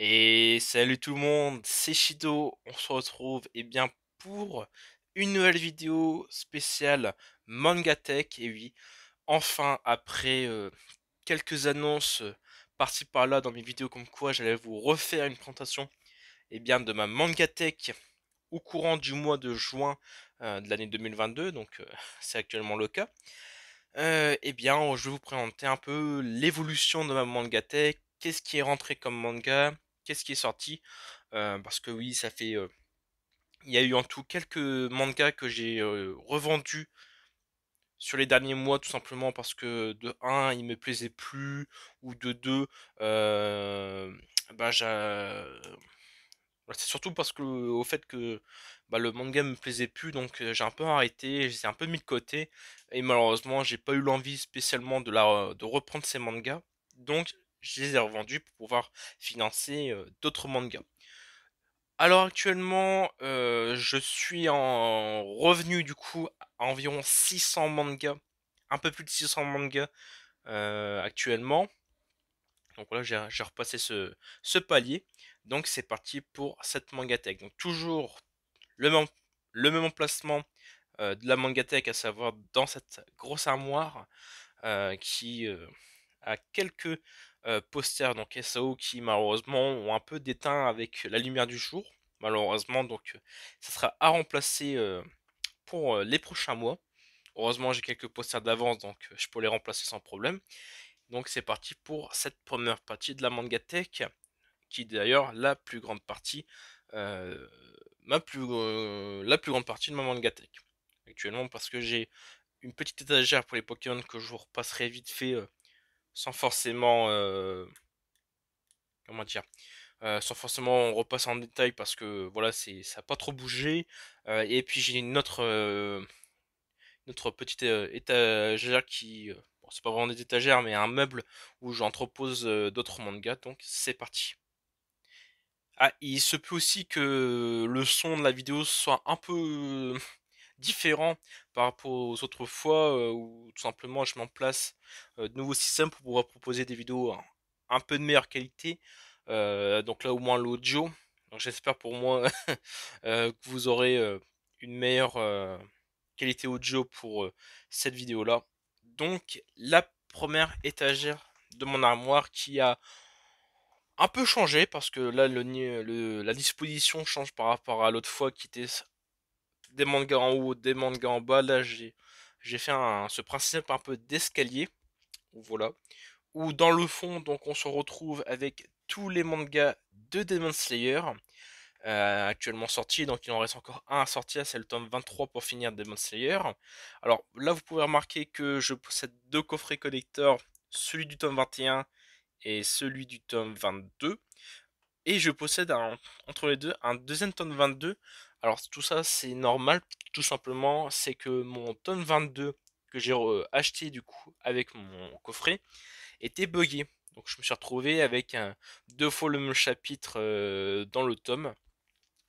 Et salut tout le monde, c'est Shido, on se retrouve bien pour une nouvelle vidéo spéciale Manga Tech. Et oui, enfin après quelques annonces par-ci par-là dans mes vidéos comme quoi j'allais vous refaire une présentation de ma Manga Tech au courant du mois de juin de l'année 2022, donc c'est actuellement le cas. Je vais vous présenter un peu l'évolution de ma Manga Tech, qu'est-ce qui est rentré comme manga, qu'est-ce qui est sorti. Parce que oui, il y a eu en tout quelques mangas que j'ai revendus sur les derniers mois, tout simplement parce que de un, il me plaisait plus, ou de deux, euh, bah, j'a- voilà, c'est surtout parce que au fait que le manga me plaisait plus, donc j'ai un peu arrêté, j'ai un peu mis de côté, et malheureusement, j'ai pas eu l'envie spécialement de reprendre ces mangas, donc je les ai revendus pour pouvoir financer d'autres mangas. Alors actuellement, je suis en revenu du coup à environ 600 mangas, un peu plus de 600 mangas actuellement. Donc voilà, j'ai repassé ce palier. Donc c'est parti pour cette mangatech. Donc toujours le même, le même emplacement de la mangatech, à savoir dans cette grosse armoire qui a quelques posters donc SAO qui malheureusement ont un peu déteint avec la lumière du jour. Malheureusement, donc ça sera à remplacer pour les prochains mois. Heureusement, j'ai quelques posters d'avance, donc je peux les remplacer sans problème. Donc c'est parti pour cette première partie de la mangatech, qui est d'ailleurs la plus grande partie, euh, la plus grande partie de ma mangatech actuellement, parce que j'ai une petite étagère pour les Pokémon que je vous repasserai vite fait, sans forcément, comment dire, sans forcément repasser en détail, parce que voilà, ça a pas trop bougé. Et puis j'ai une autre petite étagère qui, bon, c'est pas vraiment des étagères, mais un meuble où j'entrepose d'autres mangas. Donc c'est parti. Ah, il se peut aussi que le son de la vidéo soit un peu différent par rapport aux autres fois, où tout simplement je mets en place de nouveaux systèmes pour pouvoir proposer des vidéos un peu de meilleure qualité. Donc là au moins l'audio. Donc j'espère pour moi que vous aurez une meilleure qualité audio pour cette vidéo là. Donc la première étagère de mon armoire qui a un peu changé, parce que là la disposition change par rapport à l'autre fois qui était des mangas en haut, des mangas en bas. Là j'ai fait ce principe un peu d'escalier, voilà, où dans le fond donc on se retrouve avec tous les mangas de Demon Slayer actuellement sortis. Donc il en reste encore un à sortir, c'est le tome 23 pour finir Demon Slayer. Alors là vous pouvez remarquer que je possède deux coffrets collector, celui du tome 21 et celui du tome 22. Et je possède entre les deux un deuxième tome 22. Alors tout ça c'est normal, tout simplement, c'est que mon tome 22 que j'ai acheté du coup avec mon coffret était buggé. Donc je me suis retrouvé avec deux fois le même chapitre dans le tome,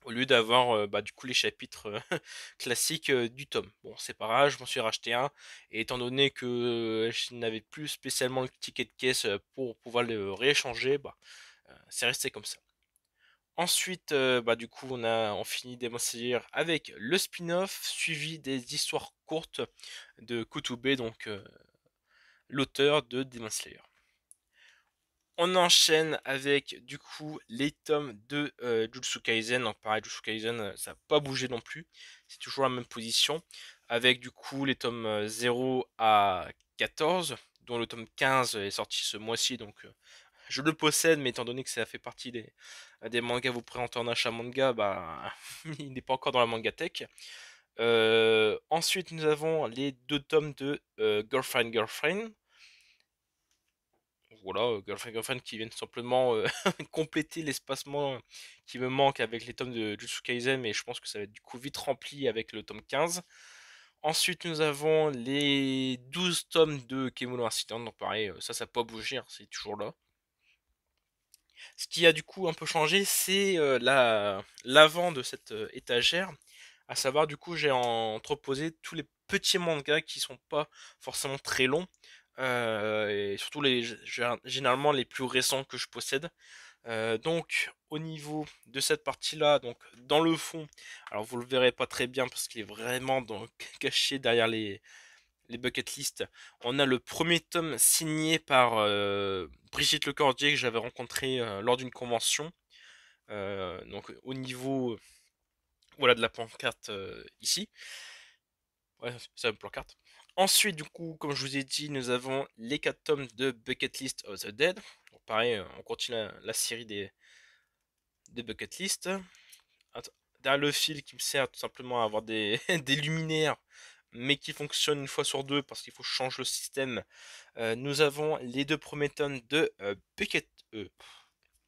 au lieu d'avoir du coup les chapitres classiques du tome. Bon, c'est pas grave, je m'en suis racheté un, et étant donné que je n'avais plus spécialement le ticket de caisse pour pouvoir le rééchanger, c'est resté comme ça. Ensuite, du coup, on finit Demon Slayer avec le spin-off, suivi des histoires courtes de Kutube, donc l'auteur de Demon Slayer. On enchaîne avec du coup les tomes de Jujutsu Kaisen. Donc pareil, Jujutsu Kaisen, ça n'a pas bougé non plus. C'est toujours la même position. Avec du coup les tomes 0 à 14, dont le tome 15 est sorti ce mois-ci. Donc je le possède, mais étant donné que ça fait partie des mangas vous présentez en achat manga, il n'est pas encore dans la mangatech. Ensuite, nous avons les deux tomes de Girlfriend Girlfriend. Voilà, Girlfriend qui viennent simplement compléter l'espacement qui me manque avec les tomes de Jujutsu Kaisen, mais je pense que ça va être du coup vite rempli avec le tome 15. Ensuite, nous avons les 12 tomes de Kemono Incident, donc pareil, ça n'a pas bougé, hein, c'est toujours là. Ce qui a du coup un peu changé, c'est l'avant de cette étagère. À savoir, du coup, j'ai entreposé tous les petits mangas qui sont pas forcément très longs. Et surtout généralement les plus récents que je possède. Donc au niveau de cette partie-là, donc dans le fond, alors vous le verrez pas très bien parce qu'il est vraiment caché derrière les bucket list. On a le premier tome signé par Brigitte Lecordier que j'avais rencontré lors d'une convention. Donc au niveau voilà de la pancarte ici. Ouais, c'est une pancarte. Ensuite, du coup, comme je vous ai dit, nous avons les 4 tomes de Bucket List of the Dead. Donc, pareil, on continue la série des bucket list. Derrière le fil qui me sert tout simplement à avoir des, des luminaires, mais qui fonctionnent une fois sur deux parce qu'il faut changer le système. Nous avons les deux premiers tomes de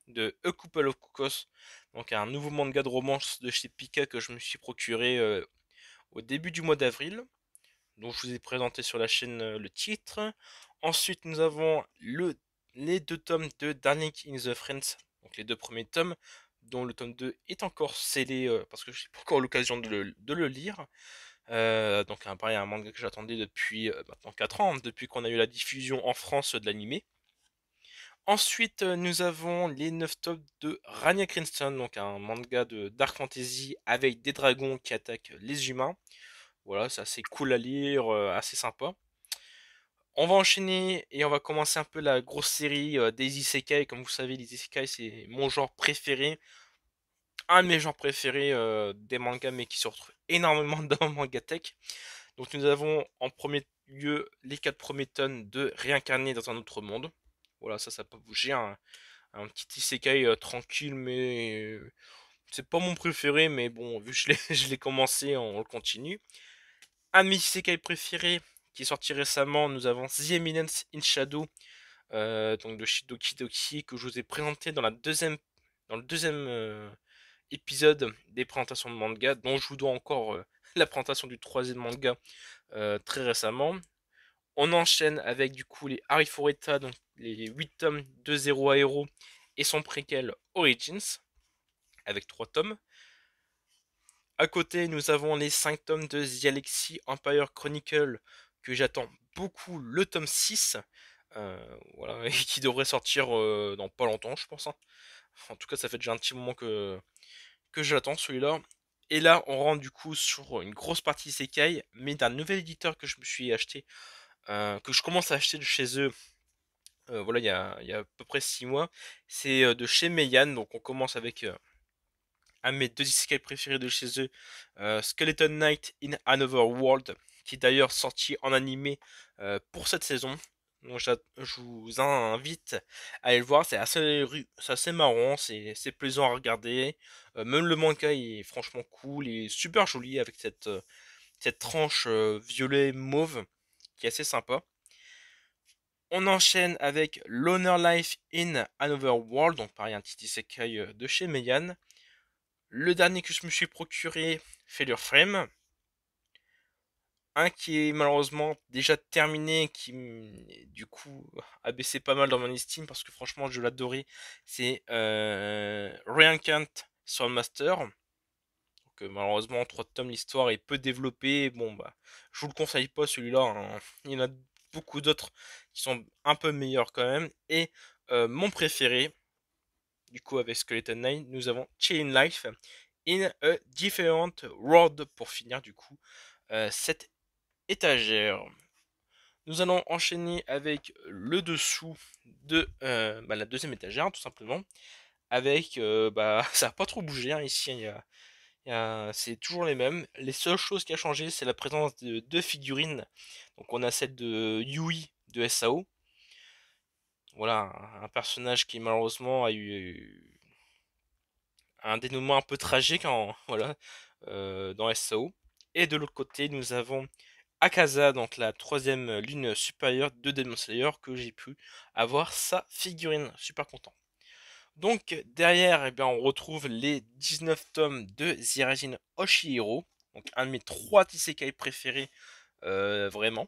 de A Couple of Cuckoos, donc un nouveau manga de romance de chez Pika que je me suis procuré au début du mois d'avril, dont je vous ai présenté sur la chaîne le titre. Ensuite, nous avons les deux tomes de Darling in the Friends, donc les deux premiers tomes, dont le tome 2 est encore scellé parce que je n'ai pas encore l'occasion de le lire. Donc pareil, un manga que j'attendais depuis maintenant 4 ans, depuis qu'on a eu la diffusion en France de l'animé. Ensuite, nous avons les 9 tomes de Rania Crimson, donc un manga de Dark Fantasy avec des dragons qui attaquent les humains. Voilà, c'est assez cool à lire, assez sympa. On va enchaîner et on va commencer un peu la grosse série des isekai. Comme vous savez, les isekai c'est mon genre préféré. Un de mes genres préférés des mangas, mais qui se retrouve énormément dans Mangatech. Donc nous avons en premier lieu les 4 premiers tomes de Réincarné dans un autre monde. Voilà, ça peut bouger. Un petit isekai tranquille, mais c'est pas mon préféré. Mais bon, vu que je l'ai commencé, on le continue. Un de mes isekai préférés qui est sorti récemment, nous avons The Eminence in Shadow, donc de Shidoki Doki, que je vous ai présenté dans le deuxième épisode des présentations de manga, dont je vous dois encore la présentation du troisième manga très récemment. On enchaîne avec du coup les Harry Fureta, donc les 8 tomes de Zero à Hero et son préquel Origins, avec 3 tomes. À côté, nous avons les 5 tomes de The Alexi Empire Chronicle, que j'attends beaucoup, le tome 6, voilà, et qui devrait sortir dans pas longtemps, je pense. Hein. En tout cas, ça fait déjà un petit moment que j'attends celui-là. Et là, on rentre du coup sur une grosse partie Sekai, mais d'un nouvel éditeur que je me suis acheté, que je commence à acheter de chez eux. Voilà, il y a à peu près 6 mois. C'est de chez Meian, donc on commence avec un de mes deux isekai préférés de chez eux, Skeleton Knight in Another World, qui est d'ailleurs sorti en animé pour cette saison. Donc je vous invite à aller le voir, c'est assez marrant, c'est plaisant à regarder. Même le manga est franchement cool et super joli avec cette tranche violet mauve qui est assez sympa. On enchaîne avec Loner Life in Another World, donc pareil un petit isekai de chez Meian. Le dernier que je me suis procuré, Failure Frame. Un qui est malheureusement déjà terminé, qui du coup a baissé pas mal dans mon estime parce que franchement je l'adorais. C'est Reincarnate sur le Master. Donc malheureusement en 3 tomes l'histoire est peu développée. Bon bah je vous le conseille pas celui-là. Hein. Il y en a beaucoup d'autres qui sont un peu meilleurs quand même. Et mon préféré, du coup avec Skeleton Knight, nous avons Chain Life in a Different World pour finir du coup cette étagère. Nous allons enchaîner avec le dessous de la deuxième étagère tout simplement. Avec ça n'a pas trop bougé hein, ici. C'est toujours les mêmes. Les seules choses qui a changé c'est la présence de deux figurines. Donc on a celle de Yui de SAO. Voilà, un personnage qui malheureusement a eu un dénouement un peu tragique voilà, dans SAO. Et de l'autre côté, nous avons Akaza, donc la troisième lune supérieure de Demon Slayer, que j'ai pu avoir sa figurine. Super content. Donc derrière, eh bien, on retrouve les 19 tomes de Zirajin Oshihiro, donc un de mes 3 isekai préférés, vraiment,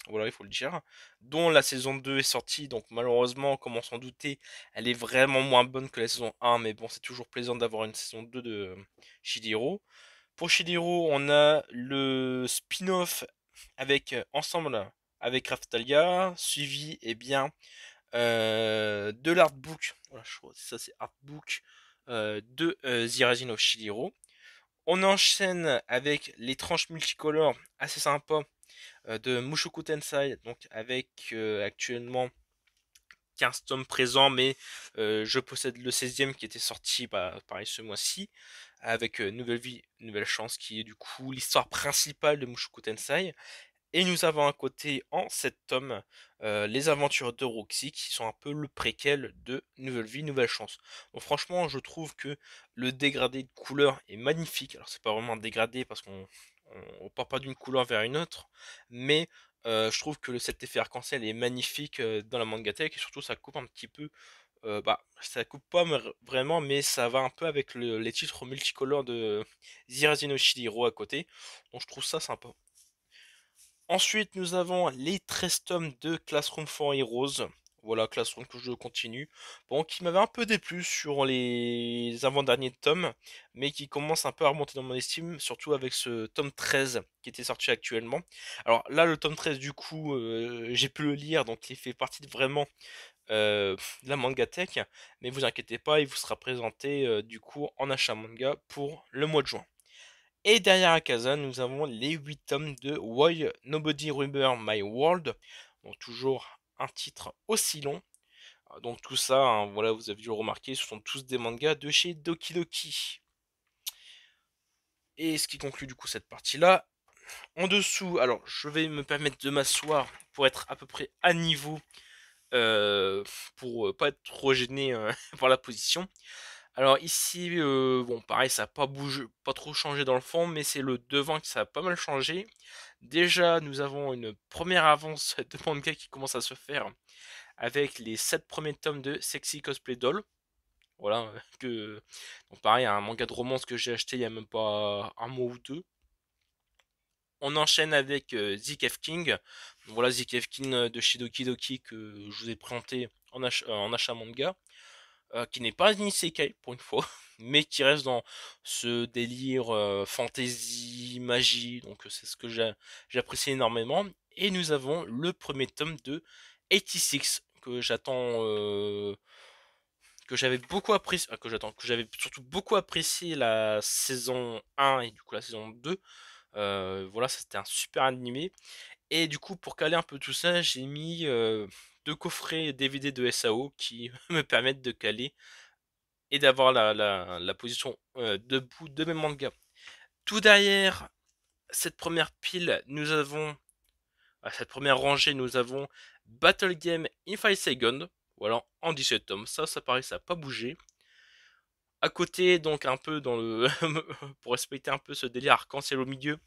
voilà, il faut le dire, dont la saison 2 est sortie, donc malheureusement, comme on s'en doutait, elle est vraiment moins bonne que la saison 1, mais bon, c'est toujours plaisant d'avoir une saison 2 de Shihiro. Pour Shihiro, on a le spin-off avec Ensemble avec Raftalia, suivi, eh bien, de l'artbook, voilà, je crois que ça c'est artbook de The of Shihiro. On enchaîne avec les tranches multicolores assez sympas de Mushoku Tensei, donc avec actuellement 15 tomes présents, mais je possède le 16e qui était sorti pareil ce mois-ci, avec Nouvelle Vie, Nouvelle Chance, qui est du coup l'histoire principale de Mushoku Tensei. Et nous avons un côté en 7 tomes, les aventures de Roxy, qui sont un peu le préquel de Nouvelle Vie, Nouvelle Chance. Donc franchement, je trouve que le dégradé de couleur est magnifique. Alors c'est pas vraiment un dégradé parce qu'on part pas d'une couleur vers une autre, mais je trouve que cet effet arc-en-ciel est magnifique dans la mangatech, et surtout ça coupe un petit peu, ça coupe pas vraiment, mais ça va un peu avec les titres multicolores de Zirazi no Shihiro à côté, donc je trouve ça sympa. Ensuite, nous avons les 13 tomes de Classroom for Heroes. Voilà, Classroom que je continue. Bon, qui m'avait un peu déplu sur les avant-derniers tomes, mais qui commence un peu à remonter dans mon estime, surtout avec ce tome 13 qui était sorti actuellement. Alors là, le tome 13, du coup, j'ai pu le lire, donc il fait partie de vraiment de la mangatech. Mais vous inquiétez pas, il vous sera présenté du coup en achat manga pour le mois de juin. Et derrière Akaza, nous avons les 8 tomes de Why Nobody Remember My World. Donc toujours un titre aussi long. Donc tout ça, hein, voilà, vous avez dû le remarquer, ce sont tous des mangas de chez Doki Doki. Et ce qui conclut du coup cette partie-là. En dessous, alors je vais me permettre de m'asseoir pour être à peu près à niveau, euh, pour pas être trop gêné par la position. Alors ici, bon pareil, ça n'a pas bougé, pas trop changé dans le fond, mais c'est le devant qui ça a pas mal changé. Déjà, nous avons une première avance de manga qui commence à se faire avec les 7 premiers tomes de Sexy Cosplay Doll. Voilà, donc pareil, un manga de romance que j'ai acheté il y a même pas un mois ou deux. On enchaîne avec ZKF King. Donc voilà, ZKF King de chez Doki Doki que je vous ai présenté en achat manga. Qui n'est pas un isekai pour une fois, mais qui reste dans ce délire fantasy, magie, donc c'est ce que j'apprécie énormément. Et nous avons le premier tome de 86 que j'attends, que j'avais beaucoup apprécié, que j'avais surtout beaucoup apprécié la saison 1 et du coup la saison 2. Voilà, c'était un super animé. Et du coup, pour caler un peu tout ça, j'ai mis deux coffrets DVD de SAO qui me permettent de caler et d'avoir la position debout de mes mangas. Tout derrière cette première pile, nous avons, à cette première rangée, nous avons Battle Game in 5 Seconds. Voilà, en 17 tomes. Ça paraît, ça n'a pas bougé. À côté, donc un peu dans le. pour respecter un peu ce délire arc-en-ciel au milieu,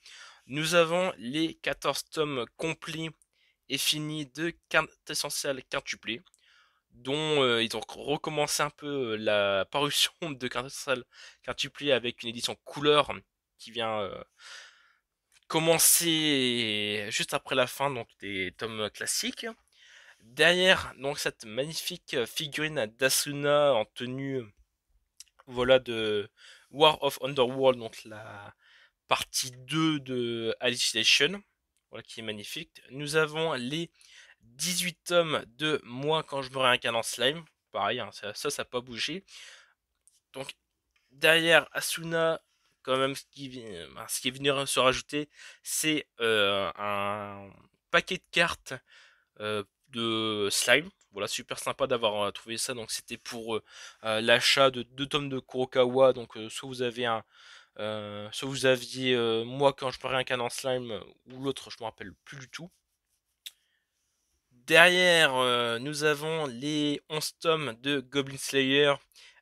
nous avons les 14 tomes complets et finis de Quintessential Quintuplé, dont ils ont recommencé un peu la parution de Quintuplé avec une édition couleur qui vient commencer juste après la fin donc des tomes classiques. Derrière donc cette magnifique figurine d'Asuna en tenue voilà de War of Underworld, donc la partie 2 de Alicization, voilà qui est magnifique. Nous avons les 18 tomes de Moi quand je me réincarne en slime. Pareil, hein, ça n'a pas bougé. Donc derrière Asuna, quand même, ce qui est venu se rajouter, c'est un paquet de cartes de slime. Voilà, super sympa d'avoir trouvé ça. Donc c'était pour l'achat de 2 tomes de Kurokawa. Donc soit vous aviez Moi quand je me réincarne en slime, ou l'autre, je me rappelle plus du tout. Derrière, nous avons les 11 tomes de Goblin Slayer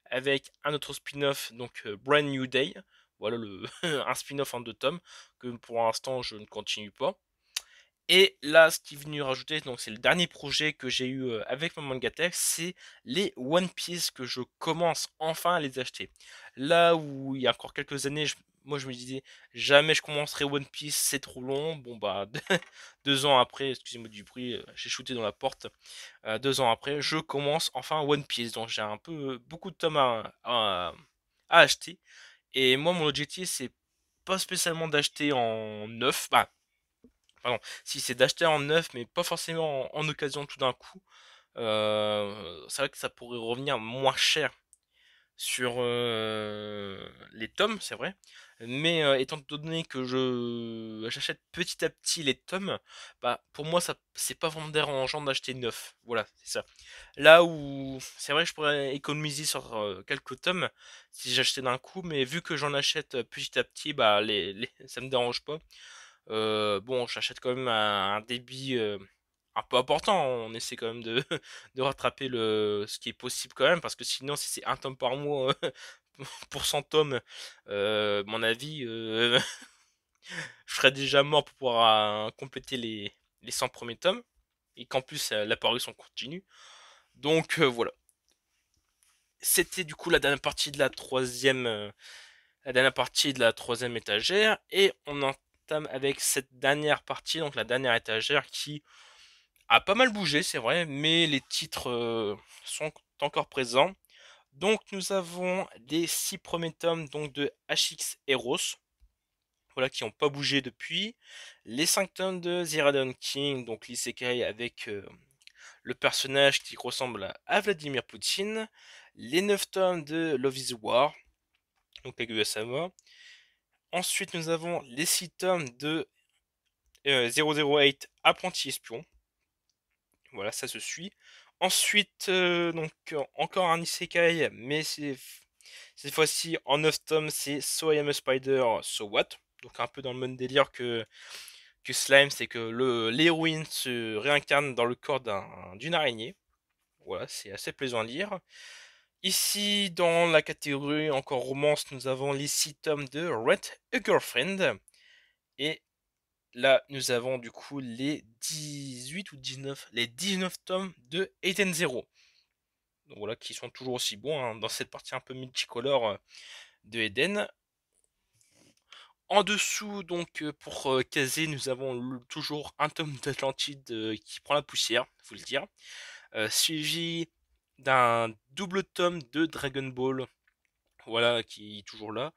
avec un autre spin-off, donc Brand New Day. Voilà un spin-off en 2 tomes que pour l'instant je ne continue pas. Et là, ce qui est venu rajouter, donc c'est le dernier projet que j'ai eu avec mon Mangatech, c'est les One Piece que je commence enfin à les acheter. Là où il y a encore quelques années, moi je me disais jamais je commencerai One Piece, c'est trop long. Bon bah 2 ans après, excusez-moi du bruit, j'ai shooté dans la porte. 2 ans après, je commence enfin One Piece. Donc j'ai un peu beaucoup de tomes à acheter. Et moi mon objectif c'est pas spécialement d'acheter en neuf. Bah, pardon, si c'est d'acheter en neuf, mais pas forcément en occasion tout d'un coup. C'est vrai que ça pourrait revenir moins cher sur les tomes, c'est vrai. Mais étant donné que je j'achète petit à petit les tomes, bah pour moi ça c'est pas vraiment dérangeant d'acheter neuf. Voilà, c'est ça. Là où c'est vrai que je pourrais économiser sur quelques tomes si j'achetais d'un coup, mais vu que j'en achète petit à petit, bah ça me dérange pas. Bon, j'achète quand même un débit un peu important. On essaie quand même de, de rattraper ce qui est possible quand même, parce que sinon, si c'est un tome par mois pour 100 tomes, mon avis, je serais déjà mort pour pouvoir compléter les 100 premiers tomes, et qu'en plus, la parution continue. Donc voilà. C'était du coup la dernière partie de la dernière partie de la troisième étagère, et on entame avec cette dernière partie, donc la dernière étagère qui a pas mal bougé, c'est vrai, mais les titres sont encore présents. Donc nous avons les 6 premiers tomes donc de HX Heroes, voilà, qui n'ont pas bougé depuis. Les 5 tomes de Ziradan King, donc l'isekai avec le personnage qui ressemble à Vladimir Poutine. Les 9 tomes de Love is War, donc Kaguya-sama. Ensuite nous avons les 6 tomes de 008 Apprenti Espion. Voilà, ça se suit. Ensuite, encore un isekai, mais cette fois-ci en 9 tomes, c'est So I Am a Spider, So What? Donc un peu dans le même délire que Slime, c'est que l'héroïne se réincarne dans le corps d'une araignée. Voilà, c'est assez plaisant à lire. Ici, dans la catégorie encore romance, nous avons les 6 tomes de Rent a Girlfriend. Et là, nous avons du coup les 18 ou 19, les 19 tomes de Eden Zero. Donc voilà, qui sont toujours aussi bons hein, dans cette partie un peu multicolore de Eden. En dessous, donc, pour caser, nous avons toujours un tome d'Atlantide qui prend la poussière, faut le dire. Suivi d'un double tome de Dragon Ball, voilà, qui est toujours là.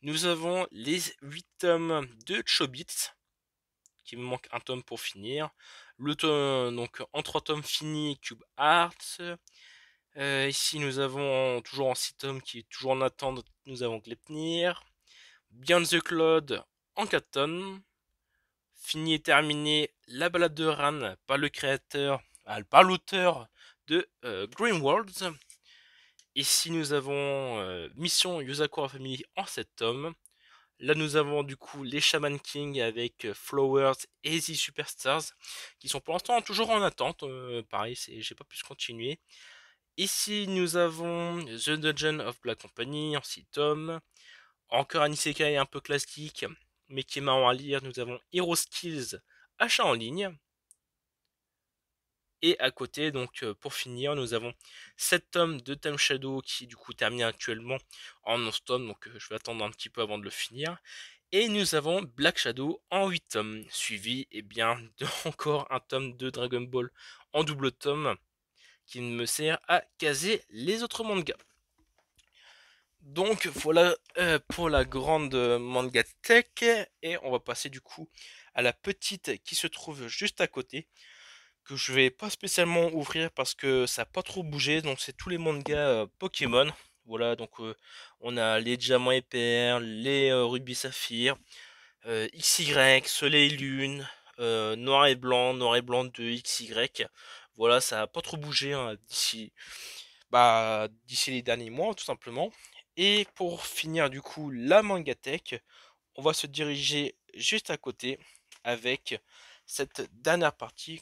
Nous avons les 8 tomes de Chobits, qui me manque un tome pour finir. Le tome, donc en 3 tomes finis, Cube Arts. Ici nous avons toujours en 6 tomes qui est toujours en attente, nous avons Glepnir. Beyond the Cloud en 4 tomes. Fini et terminé La Balade de Ran par le créateur, par l'auteur de Green Worlds. Ici nous avons Mission Yosakura Family en 7 tomes. Là, nous avons du coup les Shaman King avec Flowers et The Superstars qui sont pour l'instant toujours en attente. Pareil, j'ai pas pu se continuer. Ici, nous avons The Dungeon of Black Company en 6 tomes. Encore un isekai un peu classique, mais qui est marrant à lire. Nous avons Hero Skills achat en ligne. Et à côté, donc pour finir, nous avons 7 tomes de Time Shadow qui du coup termine actuellement en 11 tomes. Donc je vais attendre un petit peu avant de le finir. Et nous avons Black Shadow en 8 tomes, suivi bien, de encore un tome de Dragon Ball en double tome, qui me sert à caser les autres mangas. Donc voilà pour la grande manga tech, et on va passer du coup à la petite qui se trouve juste à côté, que je vais pas spécialement ouvrir parce que ça n'a pas trop bougé, donc c'est tous les mangas Pokémon. Voilà, donc on a les diamants et perles, les rubis saphirs, XY, Soleil Lune, Noir et blanc de XY. Voilà, ça a pas trop bougé hein, d'ici les derniers mois, tout simplement. Et pour finir du coup la Mangatech, on va se diriger juste à côté avec cette dernière partie.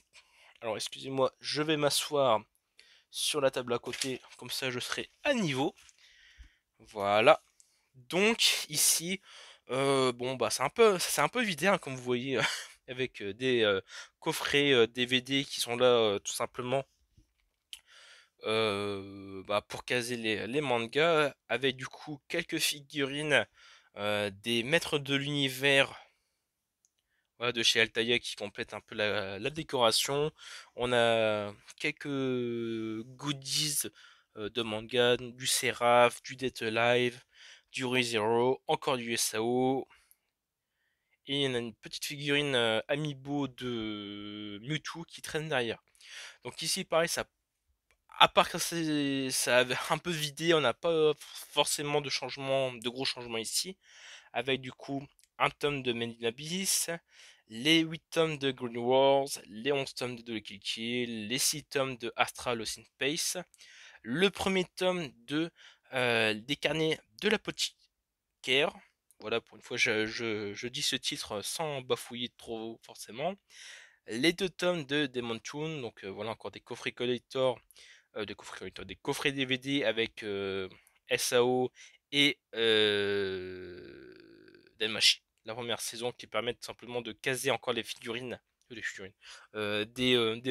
Alors excusez-moi, je vais m'asseoir sur la table à côté, comme ça je serai à niveau. Voilà. Donc ici, bon bah c'est un peu vidé hein, comme vous voyez avec des coffrets DVD qui sont là tout simplement pour caser les mangas, avec du coup quelques figurines des maîtres de l'univers, voilà, de chez Altaïa qui complètent un peu la décoration. On a quelques goodies de manga, du Seraph, du Death Alive, du ReZero, encore du SAO. Et on a une petite figurine Amiibo de Mewtwo qui traîne derrière. Donc ici pareil, ça à part que ça avait un peu vidé, on n'a pas forcément de gros changements ici, avec du coup un tome de Made in Abyss, les 8 tomes de Green Wars, les 11 tomes de The Kill Kill, les 6 tomes de Astral Lost in Space, le premier tome des carnets de l'apothicaire. Voilà, pour une fois, je dis ce titre sans bafouiller trop forcément. Les 2 tomes de Demon Toon, donc voilà encore des coffrets collector, des coffrets DVD avec SAO et Denmachi, la première saison, qui permettent simplement de caser encore des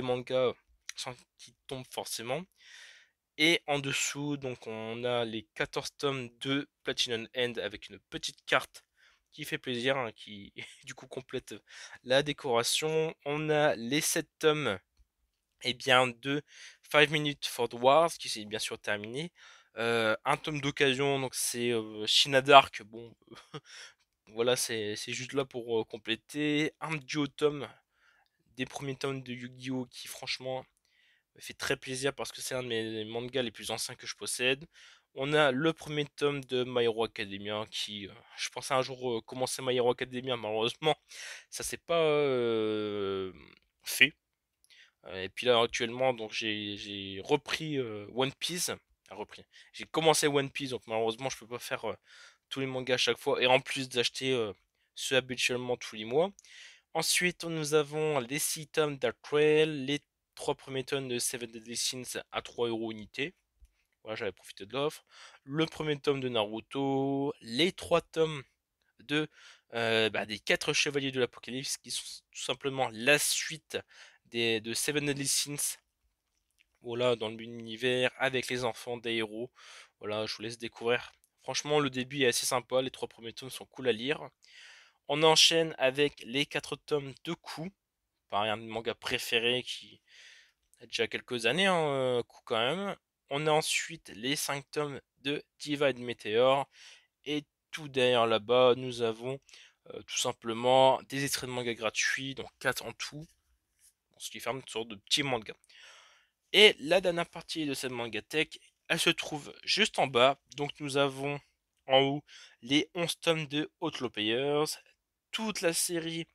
mangas sans qu'ils tombent forcément. Et en dessous, donc on a les 14 tomes de Platinum End avec une petite carte qui fait plaisir, hein, qui du coup complète la décoration. On a les 7 tomes de 5 Minutes for the Wars qui s'est bien sûr terminé. Un tome d'occasion, donc c'est Shina Dark. Bon, voilà, c'est juste là pour compléter. Un duo tome des premiers tomes de Yu-Gi-Oh! Qui franchement me fait très plaisir parce que c'est un de mes mangas les plus anciens que je possède. On a le premier tome de My Hero Academia qui, je pensais un jour commencer My Hero Academia, malheureusement, ça s'est pas fait. Et puis là actuellement, donc j'ai repris One Piece. Repris. J'ai commencé One Piece, donc malheureusement je peux pas faire tous les mangas à chaque fois. Et en plus d'acheter ceux habituellement tous les mois. Ensuite, nous avons les 6 tomes Dark Trail, les 3 premiers tomes de Seven Deadly Sins à 3 € unité. Voilà, j'avais profité de l'offre. Le premier tome de Naruto, les 3 tomes des 4 Chevaliers de l'Apocalypse, qui sont tout simplement la suite de Seven Deadly Sins. Voilà, dans l'univers, avec les enfants des héros. Voilà, je vous laisse découvrir. Franchement, le début est assez sympa, les 3 premiers tomes sont cool à lire. On enchaîne avec les 4 tomes de Coup, pareil, un de mes mangas préférés qui a déjà quelques années, hein, Coup quand même. On a ensuite les 5 tomes de Divide Meteor. Et tout derrière là-bas, nous avons tout simplement des extraits de manga gratuits, donc 4 en tout, ce qui fait une sorte de petit manga. Et la dernière partie de cette tech, elle se trouve juste en bas. Donc nous avons en haut les 11 tomes de Outlaw Players, toute la série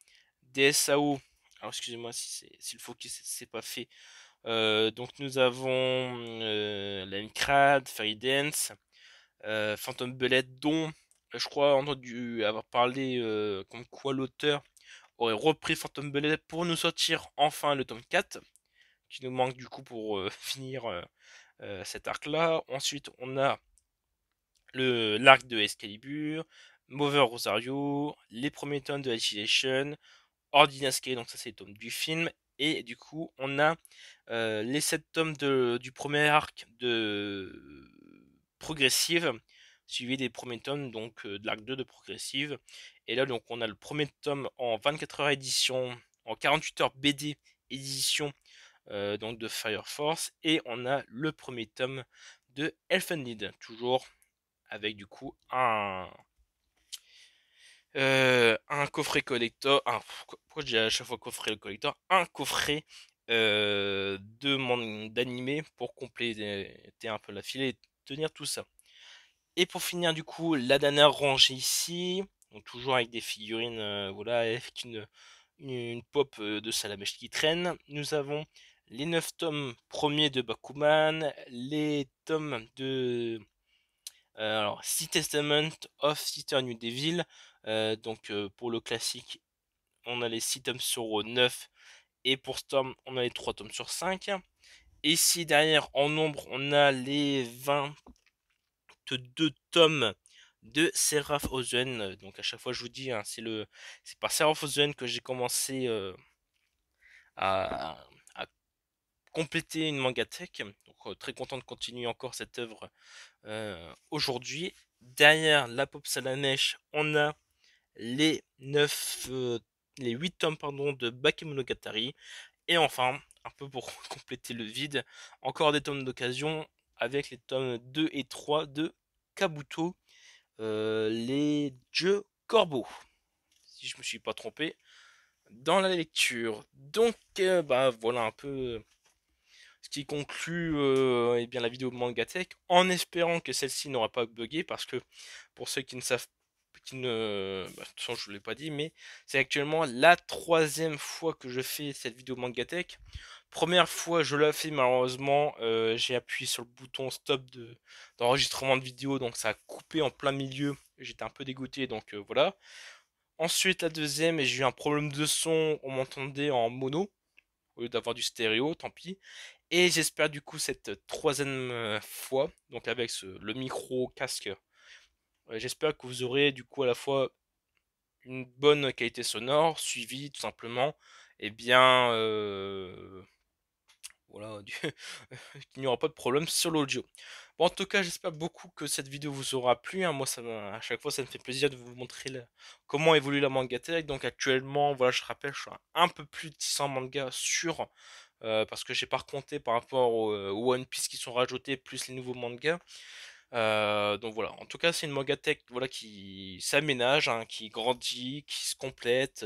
des SAO. Alors excusez-moi si le focus c'est pas fait. Donc nous avons Lemcrad, Fairy Dance, Phantom Bullet, dont je crois entendu avoir parlé comme quoi l'auteur aurait repris Phantom Bullet pour nous sortir enfin le tome 4 qui nous manque du coup pour finir cet arc là. Ensuite on a l'arc de Excalibur, Mover Rosario, les premiers tomes de Agitation, Ordinasque, donc ça c'est les tomes du film, et du coup on a les 7 tomes du premier arc de Progressive, suivi des premiers tomes donc de l'arc 2 de Progressive. Et là donc on a le premier tome en 24 heures édition, en 48 heures BD édition donc de Fire Force, et on a le premier tome de Elfenlied, toujours avec du coup un coffret collector, pourquoi je dis à chaque fois coffret collector, un coffret d'animé pour compléter un peu la file et tenir tout ça. Et pour finir du coup la dernière rangée ici, donc toujours avec des figurines, voilà, avec une pop de Salamèche qui traîne. Nous avons les 9 tomes premiers de Bakuman, les tomes de Sea Testament of Sister New Devil. Donc pour le classique, on a les 6 tomes sur 9, et pour Storm, on a les 3 tomes sur 5. Et ici derrière, en nombre, on a les 22 tomes de Seraph Ozen. Donc à chaque fois, je vous dis, hein, c'est par Seraph Ozen que j'ai commencé à, à compléter une mangatech. Donc très content de continuer encore cette œuvre aujourd'hui. Derrière la Pop Salamèche, on a les 8 tomes pardon, de Bakemonogatari. Et enfin, un peu pour compléter le vide, encore des tomes d'occasion avec les tomes 2 et 3 de Kabuto, les dieux corbeaux, si je me suis pas trompé dans la lecture. Donc voilà un peu Ce qui conclut eh bien, la vidéo Mangatech, en espérant que celle-ci n'aura pas bugué, parce que pour ceux qui ne savent qui ne... bah, de toute façon, je ne l'ai pas dit, mais c'est actuellement la troisième fois que je fais cette vidéo Mangatech. Première fois, je l'ai fait, malheureusement, j'ai appuyé sur le bouton stop d'enregistrement de vidéo, donc ça a coupé en plein milieu. J'étais un peu dégoûté, donc voilà. Ensuite, la deuxième, j'ai eu un problème de son, on m'entendait en mono, au lieu d'avoir du stéréo, tant pis. Et j'espère du coup cette troisième fois, donc avec le micro casque, j'espère que vous aurez du coup à la fois une bonne qualité sonore, suivie tout simplement, et bien voilà, qu'il n'y aura pas de problème sur l'audio. Bon, en tout cas, j'espère beaucoup que cette vidéo vous aura plu, hein. Moi, à chaque fois, ça me fait plaisir de vous montrer comment évolue la mangatech. Donc actuellement, voilà, je rappelle, je suis à un peu plus de 600 mangas sur, parce que j'ai pas recompté par rapport au One Piece qui sont rajoutés, plus les nouveaux mangas. Donc voilà, en tout cas, c'est une mangatech voilà, qui s'aménage, hein, qui grandit, qui se complète.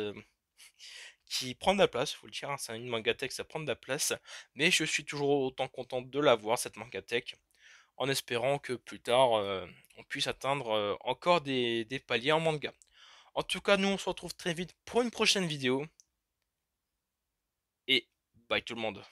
Qui prend de la place, faut le dire, hein, c'est une mangatech, ça prend de la place, mais je suis toujours autant content de l'avoir, cette mangatech, en espérant que plus tard, on puisse atteindre encore des paliers en manga. En tout cas, nous on se retrouve très vite pour une prochaine vidéo, et bye tout le monde.